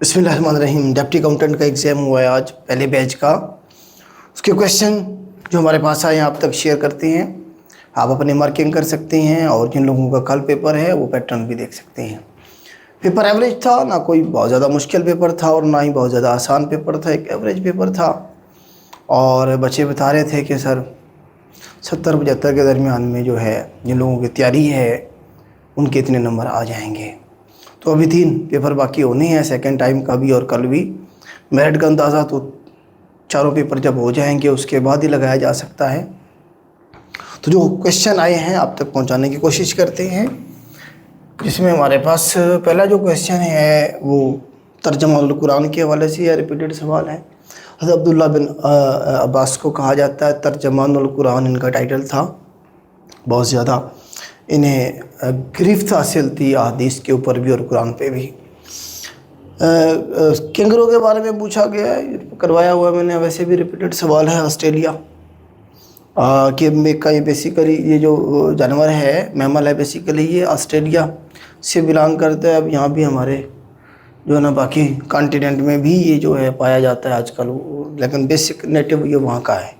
बिस्मिल्लाहिर्रहमानिर्रहीम। Deputy accountant का exam हुआ है आज, पहले बैच का। उसके क्वेश्चन जो हमारे पास आए हैं आप तक शेयर करते हैं। आप अपने मार्किंग कर सकते हैं और जिन लोगों का कल पेपर है वो पैटर्न भी देख सकते हैं। पेपर एवरेज था, ना कोई बहुत ज़्यादा मुश्किल पेपर था और ना ही बहुत ज़्यादा आसान पेपर था, एक एवरेज पेपर था। और बच्चे बता रहे थे कि सर 70-75 के दरमियान में जो है जिन लोगों की तैयारी है उनके इतने नंबर आ जाएंगे। तो अभी 3 पेपर बाकी होने हैं, सेकंड टाइम का भी और कल भी। मेरिट का अंदाज़ा तो चारों पेपर जब हो जाएंगे उसके बाद ही लगाया जा सकता है। तो जो क्वेश्चन आए हैं आप तक पहुंचाने की कोशिश करते हैं, जिसमें हमारे पास पहला जो क्वेश्चन है वो तर्जुमा अल कुरान के हवाले से रिपीटेड सवाल है। हज़रत अब्दुल्ला बिन अब्बास को कहा जाता है तर्जुमान अल कुरान, इनका टाइटल था। बहुत ज़्यादा इन्हें गिरफ्त हासिल थी अहादीस के ऊपर भी और कुरान पे भी। कैंगरू के बारे में पूछा गया है, करवाया हुआ मैंने, वैसे भी रिपीटेड सवाल है। ऑस्ट्रेलिया का ये बेसिकली ये जो जानवर है, मैमल है, बेसिकली ये ऑस्ट्रेलिया से बिलोंग करता है। अब यहाँ भी हमारे जो है ना बाकी कॉन्टिनेंट में भी ये जो है पाया जाता है आजकल, लेकिन बेसिक नेटिव ये वहाँ का है।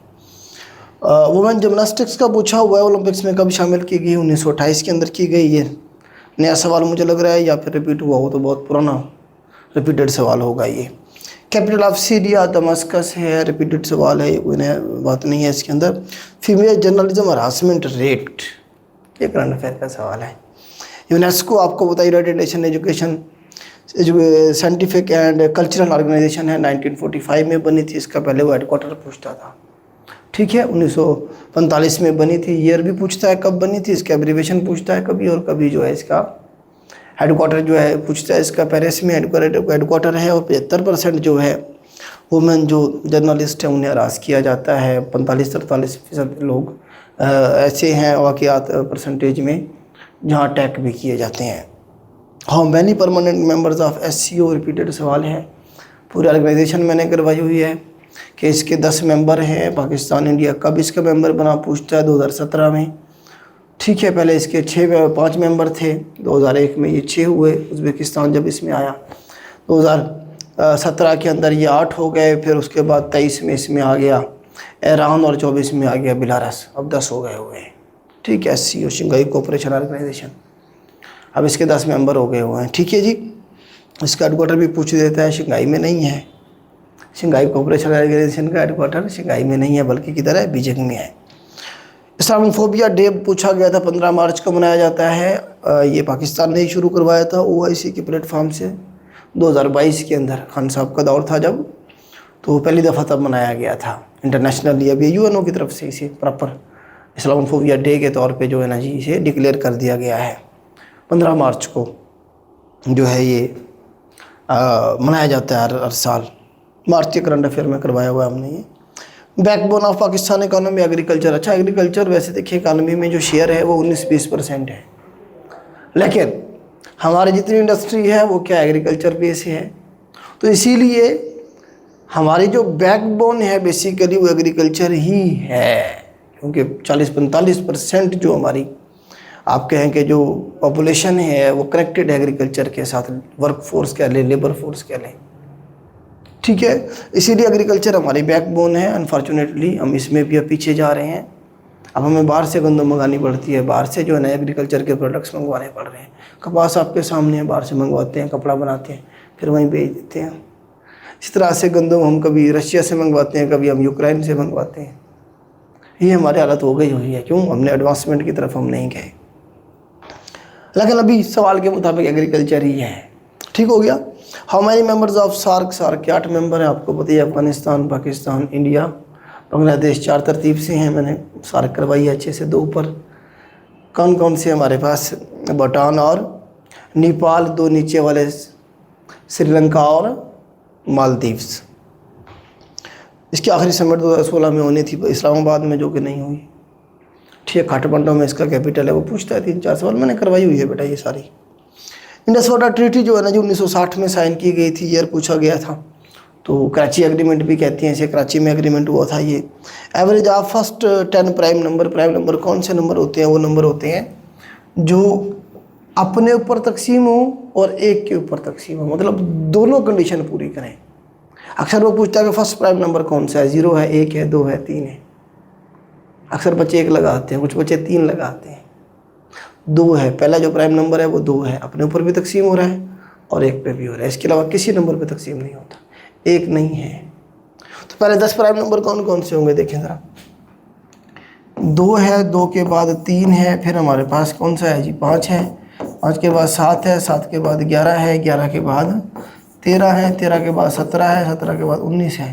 वुमेन जिमनास्टिक्स का पूछा हुआ है, ओलंपिक्स में कब शामिल की गई? 1928 के अंदर की गई। ये नया सवाल मुझे लग रहा है, या फिर रिपीट हुआ हो तो बहुत पुराना रिपीटेड सवाल होगा ये। कैपिटल ऑफ सीरिया दमस्कस है, रिपीटेड सवाल है, कोई नया बात नहीं है इसके अंदर। फीमेल जर्नलिज्म हरासमेंट रेट, ये करंट अफेयर का सवाल है। यूनेस्को आपको बताइए United Nation Education Scientific and Cultural Organization है, 1945 में बनी थी। इसका पहले वो हेडक्वार्टर पूछता था, ठीक है। 1945 में बनी थी, ईयर भी पूछता है कब बनी थी, इसका एब्रीवेशन पूछता है कभी, और कभी जो है इसका हेडक्वार्टर जो है पूछता है। इसका पेरिस में हेडक्वार्टर है। और 75% जो है वुमेन जो जर्नलिस्ट हैं उन्हें हरास किया जाता है। 45-43% लोग ऐसे हैं वाक़यात परसेंटेज में जहाँ अटैक भी किए जाते हैं। How many permanent members of SCO, repeated सवाल है। पूरी ऑर्गेनाइजेशन मैंने करवाई हुई है कि इसके 10 मेंबर हैं। पाकिस्तान इंडिया कब इसका मेंबर बना पूछता है, 2017 में, ठीक है। पहले इसके 5 मेंबर थे, 2001 में ये 6 हुए, उज़्बेकिस्तान जब इसमें आया। 2017 के अंदर ये 8 हो गए, फिर उसके बाद 23 में इसमें आ गया ईरान और 24 में आ गया बेलारूस, अब 10 हो गए हुए हैं, ठीक है। SCO शंघाई कोऑपरेशन ऑर्गेनाइजेशन, अब इसके 10 मेंबर हो गए हुए हैं, ठीक है जी। इसका हेडक्वार्टर भी पूछ देता है, शंघाई में नहीं है। शंघाई कोऑपरेशन ऑर्गेनाइजेशन का हेडक्वार्टर शंघाई में नहीं है, बल्कि किधर है, बीजिंग में है। इस्लामोफोबिया डे पूछा गया था, 15 मार्च को मनाया जाता है। ये पाकिस्तान ने ही शुरू करवाया था OIC के प्लेटफॉर्म से 2022 के अंदर। खान साहब का दौर था जब, तो पहली दफ़ा तब मनाया गया था इंटरनेशनली। अब ये UNO की तरफ से इसे प्रॉपर इस्लामोफोबिया डे के तौर पे जो है ना जी इसे डिक्लेयर कर दिया गया है। 15 मार्च को जो है ये मनाया जाता है हर साल। मार्च के करंट अफेयर में करवाया हुआ हमने ये। Backbone of Pakistan economy agriculture. अच्छा, एग्रीकल्चर वैसे देखिए इकानमी में जो शेयर है वो 19-20% है, लेकिन हमारी जितनी इंडस्ट्री है वो क्या एग्रीकल्चर पे से है। तो इसीलिए हमारी जो बैकबोन है बेसिकली वो एग्रीकल्चर ही है, क्योंकि 40-45% जो हमारी आप कहें कि जो पॉपुलेशन है वो कनेक्टेड है एग्रीकल्चर के साथ। वर्क फोर्स कह लें, लेबर फोर्स कह लें, ठीक है। इसीलिए एग्रीकल्चर हमारी बैकबोन है। अनफॉर्चुनेटली हम इसमें भी अब पीछे जा रहे हैं। अब हमें बाहर से गंदम मंगानी पड़ती है, बाहर से जो है ना एग्रीकल्चर के प्रोडक्ट्स मंगवाने पड़ रहे हैं। कपास आपके सामने है, बाहर से मंगवाते हैं, कपड़ा बनाते हैं, फिर वहीं बेच देते हैं। इस तरह से गंदम हम कभी रशिया से मंगवाते हैं, कभी हम यूक्रेन से मंगवाते हैं। ये हमारी हालत हो गई हुई है, क्यों? हमने एडवांसमेंट की तरफ हम नहीं गए। लेकिन अभी सवाल के मुताबिक एग्रीकल्चर ही है, ठीक हो गया। How many members of SAARC के 8 मेंबर हैं, आपको पता है। अफगानिस्तान, पाकिस्तान, इंडिया, बांग्लादेश, 4 तरतीब से हैं। मैंने सार्क करवाई है अच्छे से। 2 ऊपर कौन कौन से हमारे पास? भूटान और नेपाल, 2 नीचे वाले श्रीलंका और मालदीव्स। इसकी आखिरी समिट 2016 में होनी थी इस्लामाबाद में, जो कि नहीं हुई, ठीक है। काठमांडू में इसका कैपिटल है। वो पूछता है 3-4 सवाल, मैंने करवाई हुई है बेटा ये सारी। इंडस वाटर ट्रीटी जो है ना जो 1960 में साइन की गई थी, ईयर पूछा गया था। तो कराची एग्रीमेंट भी कहते हैं इसे, कराची में एग्रीमेंट हुआ था ये। Average of first 10 prime number कौन से नंबर होते हैं? वो नंबर होते हैं जो अपने ऊपर तकसीम हो और एक के ऊपर तकसीम हो, मतलब दोनों कंडीशन पूरी करें। अक्सर वो पूछता है कि फर्स्ट प्राइम नंबर कौन सा है, 0 है, 1 है, 2 है, 3 है। अक्सर बच्चे 1 लगाते हैं, कुछ बच्चे 3 लगाते हैं। 2 है, पहला जो प्राइम नंबर है वो 2 है, अपने ऊपर भी तकसीम हो रहा है और 1 पे भी हो रहा है, इसके अलावा किसी नंबर पे तकसीम नहीं होता, 1 नहीं है। तो पहले 10 प्राइम नंबर कौन कौन से होंगे देखें ज़रा। 2 है, 2 के बाद 3 है, फिर हमारे पास कौन सा है जी, 5 है, 5 के बाद 7 है, 7 के बाद 11 है, 11 के बाद 13 है, 13 के बाद 17 है, 17 के बाद 19 है,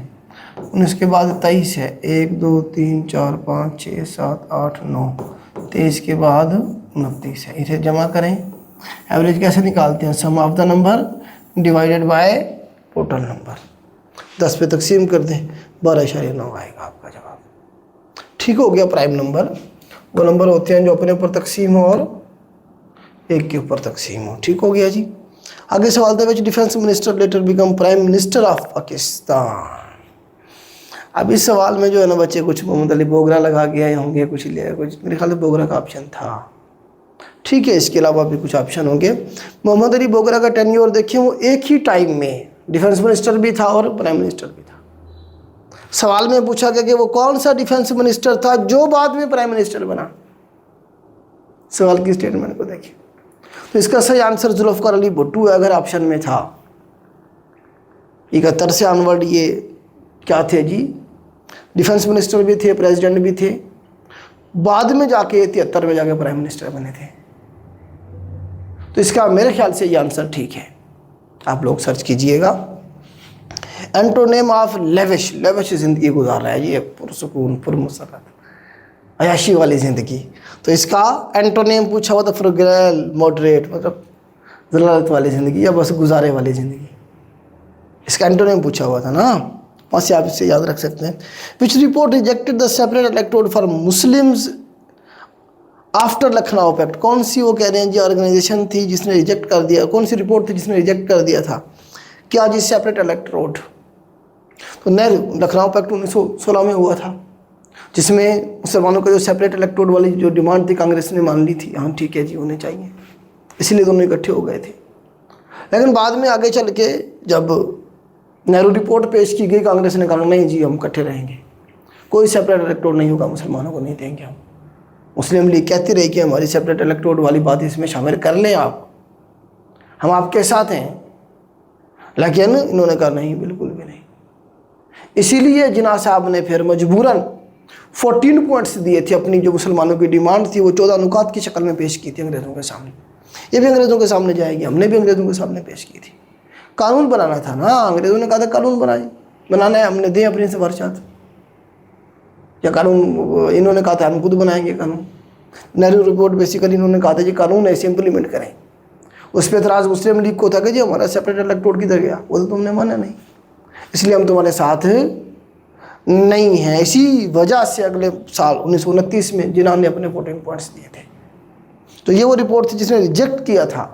19 के बाद 23 है, 1 2 3 4 5 6 7 8 9, 23 के बाद 29 है। इसे जमा करें। एवरेज कैसे निकालते हैं, sum of the number divided by total number, 10 पे तकसीम कर दें, 12.9 आएगा आपका जवाब। ठीक हो गया। प्राइम नंबर वो नंबर होते हैं जो अपने ऊपर तकसीम हो और 1 के ऊपर तकसीम हो। ठीक हो गया जी। आगे सवाल था, which defence minister later become prime minister of Pakistan. अब इस सवाल में जो है ना बच्चे कुछ मोहम्मद अली बोगरा लगा के आए होंगे, कुछ मेरे ख्याल से बोगरा का ऑप्शन था। ठीक है, इसके अलावा भी कुछ ऑप्शन होंगे। मोहम्मद अली बोगरा का टेन्योर देखिए, वो एक ही टाइम में डिफेंस मिनिस्टर भी था और प्राइम मिनिस्टर भी था। सवाल में पूछा गया कि वो कौन सा डिफेंस मिनिस्टर था जो बाद में प्राइम मिनिस्टर बना। सवाल की स्टेटमेंट को देखिए, तो इसका सही आंसर जुल्फ़िकार अली भुट्टो है, अगर ऑप्शन में था। 71 से ऑनवर्ड ये क्या थे जी, डिफेंस मिनिस्टर भी थे, प्रेसिडेंट भी थे, बाद में जाके 73 में जाके प्राइम मिनिस्टर बने थे। तो इसका मेरे ख्याल से ये आंसर ठीक है, आप लोग सर्च कीजिएगा। एंटोनेम ऑफ लेविश, लेविश ज़िंदगी गुजार रहा है जी, पुरसुकून पुरमसरत अयाशी वाली ज़िंदगी। तो इसका एंटोनेम पूछा हुआ था फ्रुगल, मॉडरेट, मतलब ज़लालत वाली ज़िंदगी या बस गुजारे वाली ज़िंदगी। इसका एंटोनेम पूछा हुआ था ना, वहाँ से आप इसे याद रख सकते हैं। Which report rejected the separate electoral for Muslims after Lucknow pact. कौन सी वो कह रहे हैं जी ऑर्गेनाइजेशन थी जिसने रिजेक्ट कर दिया, कौन सी रिपोर्ट थी जिसने रिजेक्ट कर दिया था क्या जी, सेपरेट इलेक्टोरल। तो नेहरू, लखनऊ पैक्ट 1916 में हुआ था, जिसमें मुसलमानों का जो सेपरेट इलेक्टोरल वाली जो डिमांड थी कांग्रेस ने मान ली थी, हाँ ठीक है जी होने चाहिए, इसीलिए दोनों इकट्ठे हो गए थे। लेकिन बाद में आगे चल के जब नेहरू रिपोर्ट पेश की गई, कांग्रेस ने कहा नहीं जी हम इकट्ठे रहेंगे, कोई सेपरेट इलेक्टोरल नहीं होगा, मुसलमानों को नहीं देंगे हम। मुस्लिम लीग कहती रही कि हमारी सेपरेट इलेक्टोरल वाली बात इसमें शामिल कर लें आप, हम आपके साथ हैं, लेकिन इन्होंने कहा नहीं, बिल्कुल भी नहीं। इसीलिए जिन्ना साहब ने फिर मजबूरन 14 पॉइंट्स दिए थे, अपनी जो मुसलमानों की डिमांड थी वो 14 नुकात की शक्ल में पेश की थी अंग्रेज़ों के सामने। ये भी अंग्रेज़ों के सामने जाएगी, हमने भी अंग्रेज़ों के सामने पेश की थी। कानून बनाना था ना, अंग्रेज़ों ने कहा था कानून बनाना है, हमने दें अपनी सिफारिशात, या कानून इन्होंने कहा था हम खुद बनाएंगे कानून। नेहरू रिपोर्ट बेसिकली इन्होंने कहा था जी कानून ऐसे इम्प्लीमेंट करें। उस पर एतराज़ मुस्लिम लीग को था कि जी हमारा सेपरेट इलेक्टोरल किधर गया, वो तो तुमने माना नहीं, इसलिए हम तुम्हारे साथ नहीं हैं। इसी वजह से अगले साल 1929 में जिन्ना ने अपने 14 पॉइंट्स दिए थे। तो ये वो रिपोर्ट थी जिसने रिजेक्ट किया था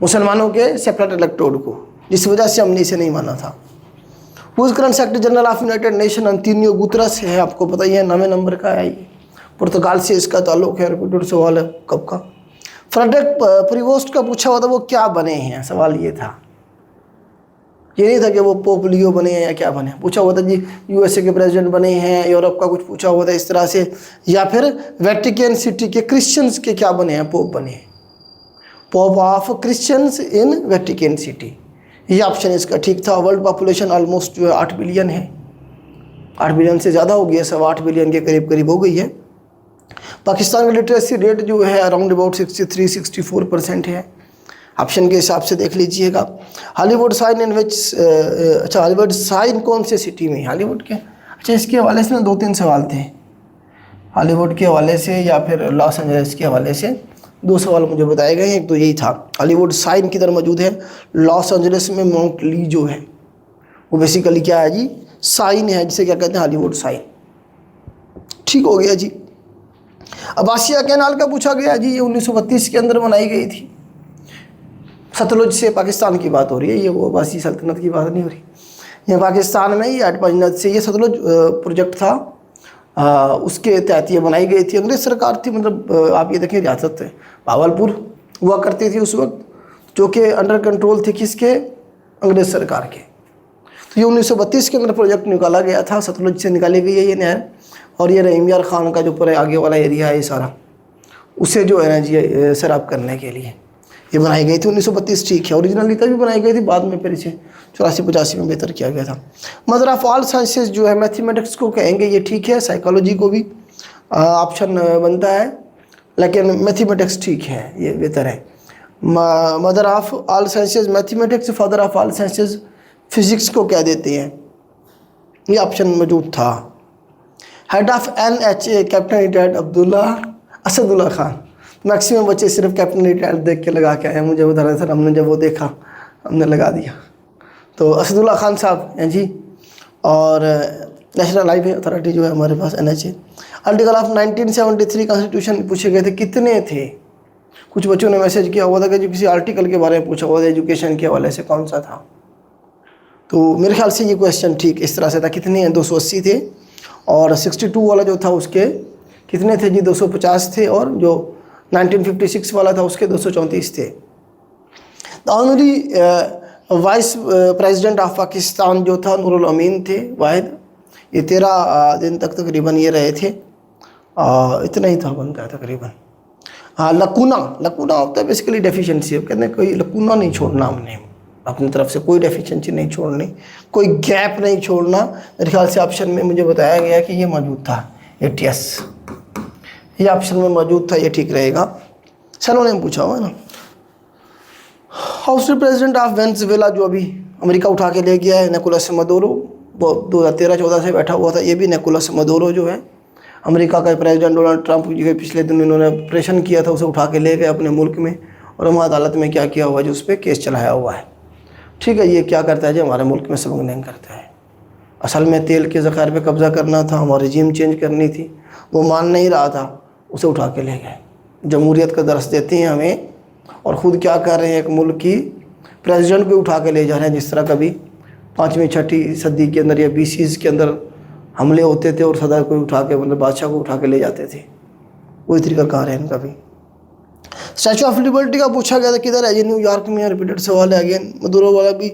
मुसलमानों के सेपरेट इलेक्टोरल को, जिस वजह से हमने इसे नहीं माना था। Whose current secretary general of United Nation Antonio Guterres है, आपको पता ही है, 9वें नंबर का है, ये पुर्तगाल से इसका ताल्लुक है। रिपीटेड सवाल है कब का। फ्रेडरिक प्रीवोस्ट का पूछा हुआ था वो क्या बने हैं, सवाल ये था, ये नहीं था कि वो पोप लियो बने हैं या क्या बने। पूछा हुआ था जी यूएसए के प्रेसिडेंट बने हैं, यूरोप का कुछ पूछा हुआ था इस तरह से, या फिर वेटिकन सिटी के क्रिश्चियंस के क्या बने हैं, पोप बने हैं, pope of Christians in Vatican city. ये ऑप्शन इसका ठीक था। वर्ल्ड पॉपुलेशन ऑलमोस्ट जो है 8 बिलियन है, 8 बिलियन से ज़्यादा हो गई है, 8.25 बिलियन के करीब करीब हो गई है। पाकिस्तान का लिटरेसी रेट जो है अराउंड अबाउट 63-64% है, ऑप्शन के हिसाब से देख लीजिएगा। हॉलीवुड साइन इन विच, अच्छा हॉलीवुड साइन कौन से सिटी में, हॉलीवुड के, अच्छा इसके हवाले से ना 2-3 सवाल थे, हॉलीवुड के हवाले से या फिर लॉस एंजल्स के हवाले से 2 सवाल मुझे बताए गए हैं। एक तो यही था, हॉलीवुड साइन किधर मौजूद है, लॉस एंजल्स में माउंट ली जो है वो बेसिकली क्या है जी, साइन है, जिसे क्या कहते हैं हॉलीवुड साइन। ठीक हो गया जी। अब्बासिया कैनाल का पूछा गया जी, ये 1932 के अंदर बनाई गई थी। सतलुज से पाकिस्तान की बात हो रही है, ये वो अब्बासी सल्तनत की बात नहीं हो रही, ये पाकिस्तान में ये 8 पंजनत से ये सतलुज प्रोजेक्ट था, उसके तहत ये बनाई गई थी। अंग्रेज़ सरकार थी, मतलब आप ये देखें रियासत है भावलपुर हुआ करती थी उस वक्त, जो कि अंडर कंट्रोल थी किसके, अंग्रेज सरकार के। तो ये 1932 के अंदर प्रोजेक्ट निकाला गया था, सतलुज से निकाली गई है ये नहर, और ये रहीम यार खान का जो पूरे आगे वाला एरिया है ये सारा, उसे जो है ना जी सैराब करने के लिए ये बनाई गई थी 1932। ठीक है, ओरिजिनली तभी बनाई गई थी, बाद में फिर इसे 84-85 में बेहतर किया गया था। मदर ऑफ ऑल साइंसेज जो है मैथमेटिक्स को कहेंगे, ये ठीक है, साइकोलॉजी को भी ऑप्शन बनता है, लेकिन मैथमेटिक्स ठीक है, ये बेहतर है। Mother of all sciences mathematics, father of all sciences physics को कह देते हैं, ये ऑप्शन मौजूद था। Head of NHA captain retired Abdullah Asadullah Khan. Maximum बच्चे सिर्फ कैप्टन रिटायर्ड देख के लगा के आए, मुझे बता रहे सर, हमने जब वो देखा हमने लगा दिया। तो असदुल्ला खान साहब हैं जी। और नेशनल हाईवे अथॉरिटी जो है हमारे पास NHA। आर्टिकल ऑफ 1973 कॉन्स्टिट्यूशन पूछे गए थे, कितने थे? कुछ बच्चों ने मैसेज किया हुआ था कि जो किसी आर्टिकल के बारे में पूछा हुआ था एजुकेशन के हवाले से, कौन सा था? तो मेरे ख्याल से ये क्वेश्चन ठीक इस तरह से था, कितने हैं? 280 थे, और 62 वाला जो था उसके कितने थे जी? 250 थे, और जो 1956 वाला था उसके 234 थे। The honorary vice president of Pakistan जो था नूरुल अमीन थे वाहिद, ये 13 दिन तक तकरीबन ये रहे थे, इतना ही था बनता है तकरीबन। हाँ, लकूना होता है बेसिकली डेफिशिएंसी, कहते हैं कोई लकूना नहीं छोड़ना, हमने अपनी तरफ से कोई डेफिशिएंसी नहीं छोड़नी, कोई गैप नहीं छोड़ना। मेरे ख्याल से ऑप्शन में मुझे बताया गया कि ये मौजूद था, ATS ये ऑप्शन में मौजूद था, ये ठीक रहेगा। सर उन्होंने पूछा हुआ ना। हाउस प्रेसिडेंट ऑफ वेनेजुएला जो अभी अमेरिका उठा के ले गया है, निकोलस मदुरो, वो 2013-14 से बैठा हुआ था, ये भी निकोलस मदुरो जो है अमेरिका का प्रेसिडेंट डोनाल्ड ट्रंप जो पिछले दिन इन्होंने ऑपरेशन किया था, उसे उठा के ले गए अपने मुल्क में, और हम अदालत में क्या किया हुआ है, जो उस पर केस चलाया हुआ है। ठीक है, ये क्या करता है जी, हमारे मुल्क में स्मगलिंग करता है। असल में तेल के ज़खायर पे कब्ज़ा करना था, हमारी रिजीम चेंज करनी थी, वो मान नहीं रहा था, उसे उठा के ले गए। जमहूरियत का दर्स देते हैं हमें, और ख़ुद क्या कर रहे हैं, एक मुल्क की प्रेसिडेंट को उठा के ले जा रहे हैं। जिस तरह कभी 5वीं-6ठी सदी के अंदर या BCs के अंदर हमले होते थे और सदर को उठा के, मतलब बादशाह को उठा के ले जाते थे, वही तरीका कार है इनका भी। स्टैचू ऑफ लिबर्टी का पूछा गया था किधर है, ये न्यूयॉर्क में है, रिपीटेड सवाल है। अगेन मदुरो वाला भी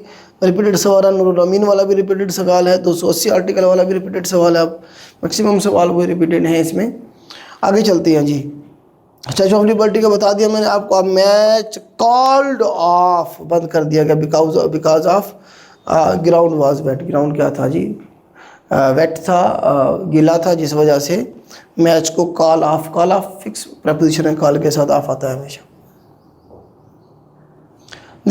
रिपीटेड सवाल है, नूरुल अमीन वाला भी रिपीटेड सवाल है, 280 आर्टिकल वाला भी रिपीटेड सवाल है। अब मैक्सिमम सवाल वो रिपीटेड हैं इसमें। आगे चलते हैं जी। स्टैचू ऑफ लिबर्टी का बता दिया मैंने आपको। अब मैच कॉल्ड ऑफ बंद कर दिया गया because of ground was wet. Ground क्या था जी, वेट था, गीला था, जिस वजह से मैच को कॉल ऑफ फिक्स प्रपोजिशन है, कॉल के साथ ऑफ आता है हमेशा।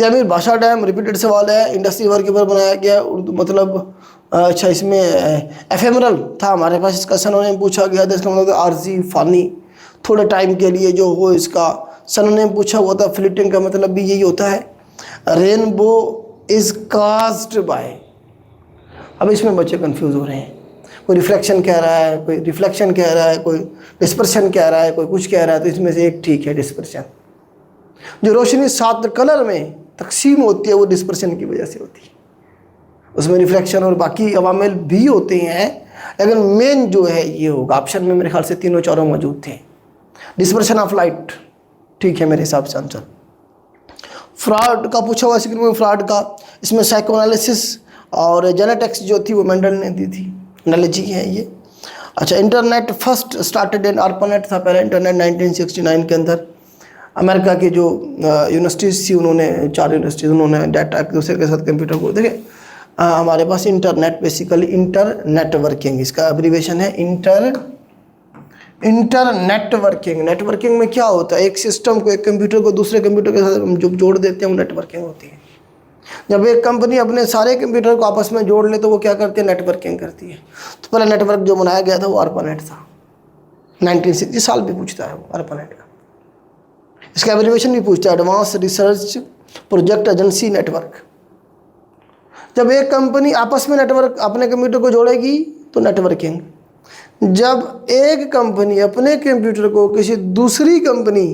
अमीर बादशाह डैम रिपीटेड सवाल है, इंडस्ट्री वर्क के ऊपर बनाया गया उर्दू, मतलब अच्छा इसमें एफेमरल था हमारे पास, इसका सनोनेम पूछा गया था, इसका मतलब आर्जी फानी, थोड़े टाइम के लिए जो हो, इसका सनोनेम पूछा हुआ था। फ्लिटिंग का मतलब भी यही होता है। रेनबो इज कास्ड बाय, अब इसमें बच्चे कंफ्यूज हो रहे हैं, कोई रिफ्लेक्शन कह रहा है, कोई रिफ्लेक्शन कह रहा है, कोई डिस्पर्शन कह रहा है, कोई कुछ कह रहा है। तो इसमें से एक ठीक है, डिस्पर्शन। जो रोशनी 7 कलर में तकसीम होती है वो डिस्पर्शन की वजह से होती है, उसमें रिफ्लेक्शन और बाकी अवामिल भी होते हैं, लेकिन मेन जो है ये होगा। ऑप्शन में मेरे ख्याल से 3-4 मौजूद थे। डिस्पर्शन ऑफ लाइट ठीक है मेरे हिसाब से आंसर। फ्रॉड का पूछा हुआ सेकंड में, फ्रॉड का इसमें साइकोएनालिसिस और जेनेटिक्स जो थी वो मेंडल ने दी थी, एनालॉजी है ये। अच्छा, internet first started in ARPANET था पहले इंटरनेट 1969 के अंदर। अमेरिका की जो यूनिवर्सिटीज़ थी, उन्होंने 4 यूनिवर्सिटीज़, उन्होंने डाटा एक दूसरे के साथ कंप्यूटर को देखे। हमारे पास इंटरनेट बेसिकली इंटर नेटवर्किंग, इसका एब्रीवेशन है इंटर नेटवर्किंग। नेटवर्किंग में क्या होता है, एक सिस्टम को, एक कंप्यूटर को दूसरे कंप्यूटर के साथ जो जोड़ देते हैं वो नेटवर्किंग होती है। जब एक कंपनी अपने सारे कंप्यूटर को आपस में जोड़ ले तो वो क्या करती है, नेटवर्किंग करती है। तो पहला नेटवर्क जो बनाया गया था वो ARPANET था, 1960 साल भी पूछता है वो ARPANET का। इसका एब्रीवेशन भी पूछता है, advance research project agency network. जब एक कंपनी आपस में नेटवर्क अपने कंप्यूटर को जोड़ेगी तो नेटवर्किंग। जब एक कंपनी अपने कंप्यूटर को किसी दूसरी कंपनी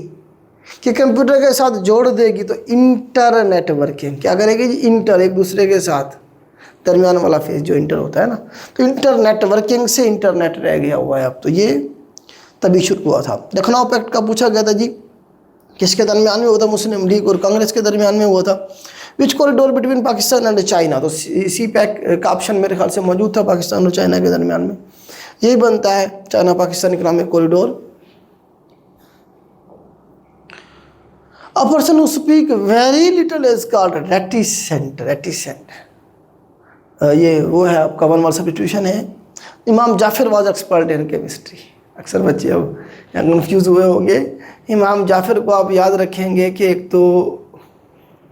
के कंप्यूटर के साथ जोड़ देगी तो इंटर नेटवर्किंग। क्या करेगी जी, इंटर, एक दूसरे के साथ, दरमियान वाला फेज जो इंटर होता है ना, तो इंटर नेटवर्किंग से इंटरनेट रह गया हुआ है अब। तो ये तभी शुरू हुआ था। लखनऊ पैक्ट का पूछा गया था जी, किसके दरमियान में हुआ था? मुस्लिम लीग और कांग्रेस के दरमियान में हुआ था। Which corridor between Pakistan and China, तो सी पैक का ऑप्शन मेरे ख्याल से मौजूद था पाकिस्तान और चाइना के दरमियान में। यही बनता है China Pakistan economic corridor. A person who speak very little is called reticent। ये वो है आपका वन वर्ड सब्स्टिट्यूशन है। Imam Jafar was expert in chemistry. अक्सर बच्चे अब कन्फ्यूज हुए होंगे। इमाम जाफर को आप याद रखेंगे कि एक तो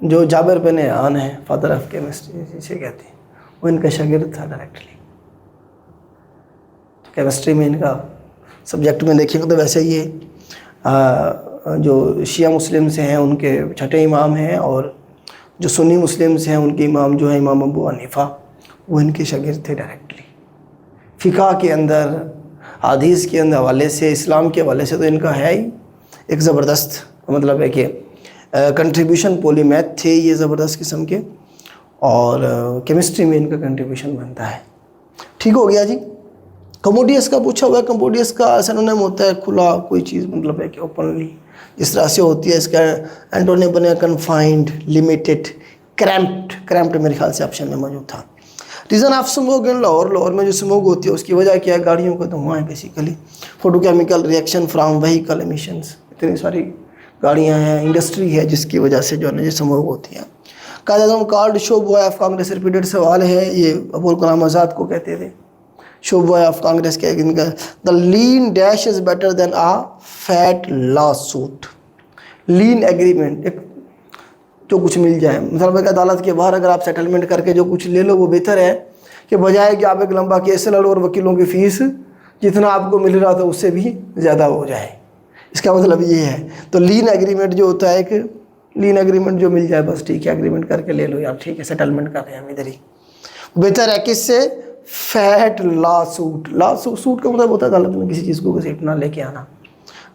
जो जाबिर बिन हैयान है, फादर ऑफ केमिस्ट्री जिसे कहते हैं, वो इनका शागिर्द था डायरेक्टली। तो केमिस्ट्री में इनका सब्जेक्ट में देखेंगे तो वैसे ये जो शिया मुस्लिम से हैं उनके छठे इमाम हैं, और जो सुन्नी मुस्लिम से हैं उनके इमाम जो है इमाम अबू हनीफा, वो इनके शागिर्द थे डायरेक्टली। फ़िक़ा के अंदर, हदीस के अंदर हवाले से, इस्लाम के हवाले से तो इनका है ही एक ज़बरदस्त, मतलब है कि कंट्रीब्यूशन। पॉलीमैथ थे ये ज़बरदस्त किस्म के, और केमिस्ट्री में इनका कंट्रीब्यूशन बनता है। ठीक हो गया जी। कमोडियस का पूछा हुआ है। कमोडियस का सिनोनिम होता है खुला कोई चीज़, मतलब है कि ओपनली, जिस तरह से होती है। इसका एंटोनिम बनेगा कन्फाइंड, लिमिटेड, क्रैम्प्ड मेरे ख्याल से ऑप्शन में मौजूद था। रीज़न ऑफ स्मोक इन लाहौर, लाहौर में जो स्मोक होती है उसकी वजह क्या है? गाड़ियों का धुआं है basically. Photochemical reaction from vehicle emissions, इतनी सारी गाड़ियाँ हैं, इंडस्ट्री है जिसकी वजह से जो है ना स्मोक होती है। Quaid card show boy of Congress, repeated सवाल है, ये अबुल कलाम आज़ाद को कहते थे। शो बॉय ऑफ कांग्रेस के इनका the lean dash is better than a fat lawsuit. Lean agreement, एक जो कुछ मिल जाए, मतलब एक अदालत के बाहर अगर आप सेटलमेंट करके जो कुछ ले लो वो बेहतर है कि बजाय कि आप एक लंबा केस लड़ो और वकीलों की फ़ीस जितना आपको मिल रहा था उससे भी ज़्यादा हो जाए। इसका मतलब ये है। तो लीन एग्रीमेंट जो होता है, एक लीन एग्रीमेंट जो मिल जाए बस ठीक है, एग्रीमेंट करके ले लो यार, ठीक है सेटलमेंट कर रहे हैं हम इधर ही, बेहतर है। किससे? Fat law suit. Law suit का मतलब होता है अदालत में किसी चीज़ को घसीटना, लेके आना।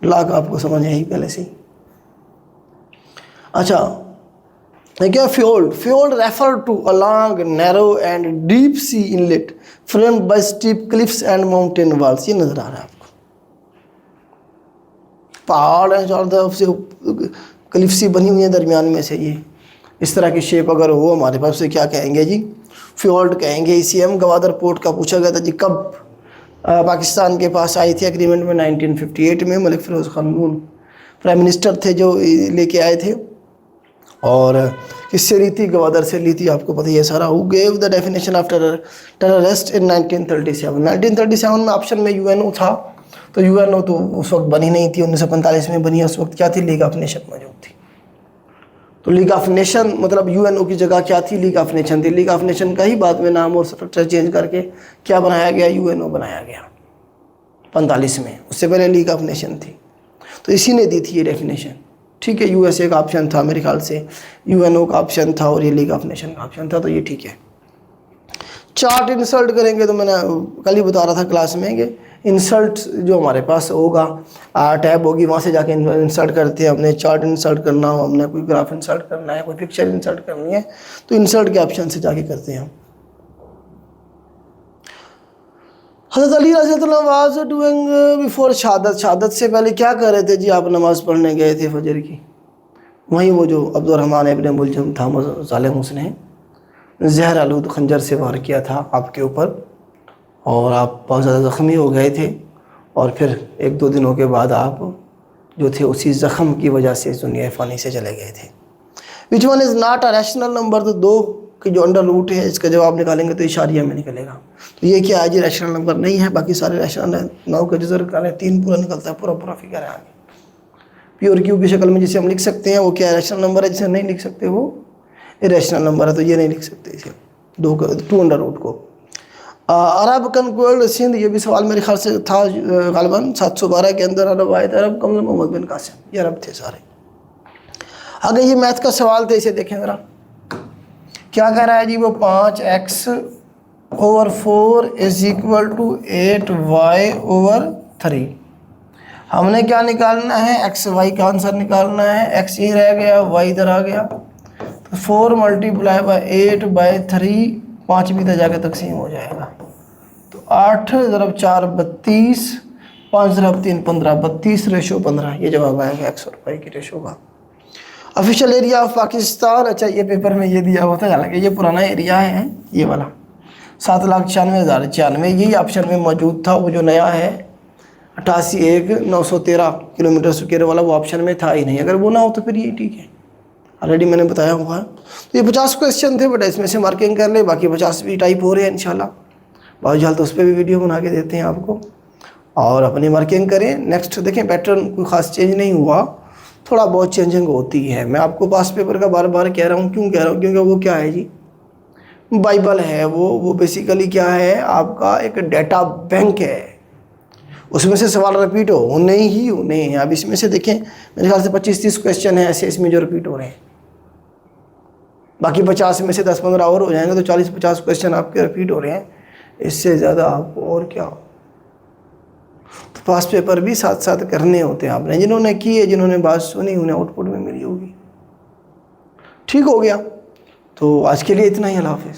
लॉ का आपको समझ है ही पहले से ही। अच्छा, क्या fjord? Fjord refer to a long, narrow and deep sea inlet framed by steep cliffs and mountain walls. ये नजर आ रहा है आपको, पहाड़ है चारों तरफ से, क्लिफ सी बनी हुई है दरमियान में से। ये इस तरह की शेप अगर हो हमारे पास, उसे क्या कहेंगे जी? फ्योल्ड कहेंगे। ECM गवादर पोर्ट का पूछा गया था जी, कब पाकिस्तान के पास आई थी एग्रीमेंट में? 1958 में। मलिक फिरोज़ खान नून प्राइम मिनिस्टर थे जो लेके आए थे, और किससे ली थी? गवादर से ली थी। आपको पता ही है सारा। Who gave the definition of terrorist इन 1937? 1937 में ऑप्शन में UNO था, तो UNO तो उस वक्त बनी नहीं थी, 1945 में बनी है। उस वक्त क्या थी? लीग ऑफ नेशन मौजूद थी। तो लीग ऑफ नेशन मतलब UNO की जगह क्या थी? लीग ऑफ नेशन थी। लीग ऑफ नेशन का ही बाद में नाम और स्ट्रक्चर चेंज करके क्या बनाया गया? UNO बनाया गया 45 में। उससे पहले लीग ऑफ नेशन थी, तो इसी ने दी थी ये डेफिनेशन। ठीक है, USA का ऑप्शन था मेरे ख्याल से, UNO का ऑप्शन था, और ये लीग ऑफ नेशन का ऑप्शन था, तो ये ठीक है। चार्ट इंसर्ट करेंगे तो मैंने कल ही बता रहा था क्लास में कि इंसर्ट जो हमारे पास होगा, टैब होगी, वहाँ से जाके इंसर्ट करते हैं। हमने चार्ट इंसर्ट करना हो, हमने कोई ग्राफ इंसर्ट करना है, कोई पिक्चर इंसर्ट करनी है, तो इंसर्ट के ऑप्शन से जाके करते हैं हम। हज़रत अली रज़ियल्लाहु अन्हु वाज डूइंग बिफोर शहादत, शहादत से पहले क्या कर रहे थे जी? आप नमाज़ पढ़ने गए थे फजर की। वहीं वो जो अब्दुर्रहमान इब्न मुलजम था ज़ालिम, उसने जहर आलूद खंजर से वार किया था आपके ऊपर, और आप बहुत ज़्यादा ज़ख्मी हो गए थे, और फिर 1-2 दिनों के बाद आप जो थे उसी ज़ख्म की वजह से इस दुनिया फ़ानी से चले गए थे। Which one is not a rational number? तो 2 की जो अंडर रूट है इसका जवाब निकालेंगे तो इशारिया में निकलेगा। तो ये क्या है जी? रैशनल नंबर नहीं है। बाकी सारे रैशनल है। 9 का जुज़र निकालें 3 पूरा निकलता है, पूरा फिगर है आगे। प्योर क्यू की शक्ल में जिसे हम लिख सकते हैं वो क्या है? रैशनल नंबर है। जिसे नहीं लिख सकते वो इरेशनल नंबर है, तो ये नहीं लिख सकते इसे 2 अंडर रूट को। अरब कन्क्वर्ड सिंध, ये भी सवाल मेरे ख्याल से था गालिबन 712 के अंदर। अरब आए थे, अरब कमल मोहम्मद बिन कासिम, ये अरब थे सारे। आगे ये मैथ का सवाल था, इसे देखें ज़रा क्या कह रहा है जी। वो 5x/4 is equal to 8y/3। हमने क्या निकालना है? XY का आंसर निकालना है। x ये रह गया, y इधर आ गया, तो 4 × 8/3, 5 भी इधर जाकर तकसीम हो जाएगा। तो 8 × 4 32, 5 × 3 15, 32 रेशो 15, ये जवाब आएगा x और y की रेशो का। ऑफिशियल एरिया ऑफ पाकिस्तान, अच्छा ये पेपर में ये दिया हुआ था, हालांकि ये पुराना एरिया है ये वाला, 7,96,096, यही ऑप्शन में मौजूद था। वो जो नया है 88,913 किलोमीटर स्क्वायर वाला, वो ऑप्शन में था ही नहीं। अगर वो ना हो तो फिर ये ठीक है, ऑलरेडी मैंने बताया हुआ है। तो ये 50 क्वेश्चन थे, बट इसमें से मार्किंग कर ले, बाकी 50 भी टाइप हो रहे हैं इंशाल्लाह। बहुत जल्द तो उस पर भी वीडियो बना के देते हैं आपको, और अपनी मार्किंग करें। नेक्स्ट देखें, पैटर्न कोई ख़ास चेंज नहीं हुआ, थोड़ा बहुत चेंजिंग होती है। मैं आपको पास पेपर का बार बार कह रहा हूँ, क्यों कह रहा हूँ, क्योंकि वो क्या है जी, बाइबल है वो बेसिकली क्या है, आपका एक डेटा बैंक है, उसमें से सवाल रिपीट होने ही होने हैं। अब इसमें से देखें, मेरे ख्याल से 25-30 क्वेश्चन हैं ऐसे इसमें जो रिपीट हो रहे हैं, बाकी 50 में से 10-15 और हो जाएंगे, तो 40-50 क्वेश्चन आपके रिपीट हो रहे हैं। इससे ज़्यादा आपको और क्या हो। तो पास पेपर भी साथ साथ करने होते हैं आपने, जिन्होंने किए, जिन्होंने बात सुनी, उन्हें आउटपुट में मिली होगी। ठीक हो गया, तो आज के लिए इतना ही। अल्लाह हाफिज़।